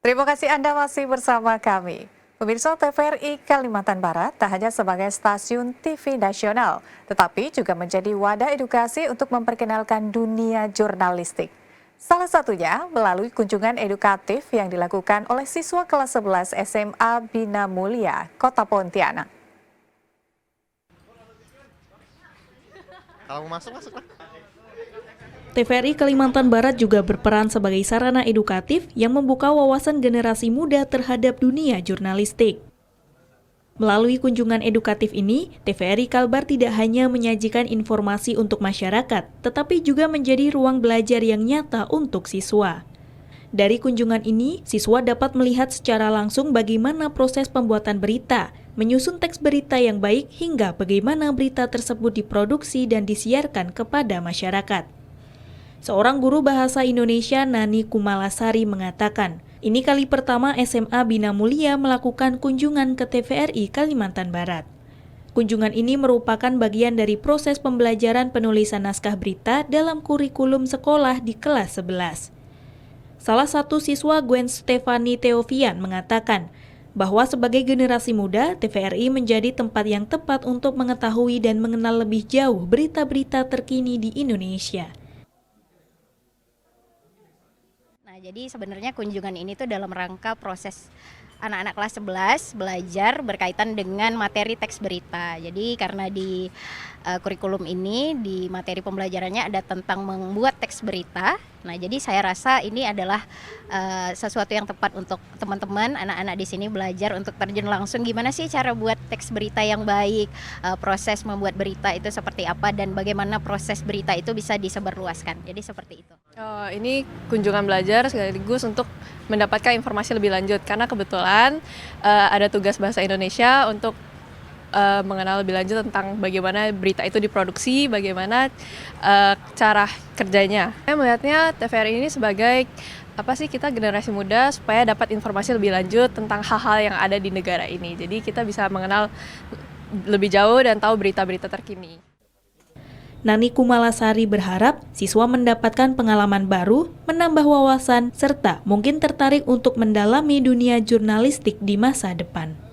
Terima kasih Anda masih bersama kami. Pemirsa, TVRI Kalimantan Barat tak hanya sebagai stasiun TV nasional, tetapi juga menjadi wadah edukasi untuk memperkenalkan dunia jurnalistik. Salah satunya melalui kunjungan edukatif yang dilakukan oleh siswa kelas 11 SMA Bina Mulia, Kota Pontianak. Kalau mau masuk, masuk lah. TVRI Kalimantan Barat juga berperan sebagai sarana edukatif yang membuka wawasan generasi muda terhadap dunia jurnalistik. Melalui kunjungan edukatif ini, TVRI Kalbar tidak hanya menyajikan informasi untuk masyarakat, tetapi juga menjadi ruang belajar yang nyata untuk siswa. Dari kunjungan ini, siswa dapat melihat secara langsung bagaimana proses pembuatan berita, menyusun teks berita yang baik, hingga bagaimana berita tersebut diproduksi dan disiarkan kepada masyarakat. Seorang guru bahasa Indonesia, Nani Kumalasari, mengatakan, ini kali pertama SMA Bina Mulia melakukan kunjungan ke TVRI Kalimantan Barat. Kunjungan ini merupakan bagian dari proses pembelajaran penulisan naskah berita dalam kurikulum sekolah di kelas 11. Salah satu siswa, Gwen Stefani Theofian, mengatakan bahwa sebagai generasi muda, TVRI menjadi tempat yang tepat untuk mengetahui dan mengenal lebih jauh berita-berita terkini di Indonesia. Jadi sebenarnya kunjungan ini tuh dalam rangka proses anak-anak kelas 11 belajar berkaitan dengan materi teks berita. Jadi karena di kurikulum ini, di materi pembelajarannya ada tentang membuat teks berita. Nah, jadi saya rasa ini adalah sesuatu yang tepat untuk teman-teman, anak-anak di sini belajar untuk terjun langsung gimana sih cara buat teks berita yang baik, proses membuat berita itu seperti apa, dan bagaimana proses berita itu bisa disebarluaskan. Jadi seperti itu. Ini kunjungan belajar sekaligus untuk mendapatkan informasi lebih lanjut, karena kebetulan ada tugas bahasa Indonesia untuk mengenal lebih lanjut tentang bagaimana berita itu diproduksi, bagaimana cara kerjanya. Saya melihatnya TVRI ini sebagai kita generasi muda supaya dapat informasi lebih lanjut tentang hal-hal yang ada di negara ini. Jadi kita bisa mengenal lebih jauh dan tahu berita-berita terkini. Nani Kumalasari berharap siswa mendapatkan pengalaman baru, menambah wawasan, serta mungkin tertarik untuk mendalami dunia jurnalistik di masa depan.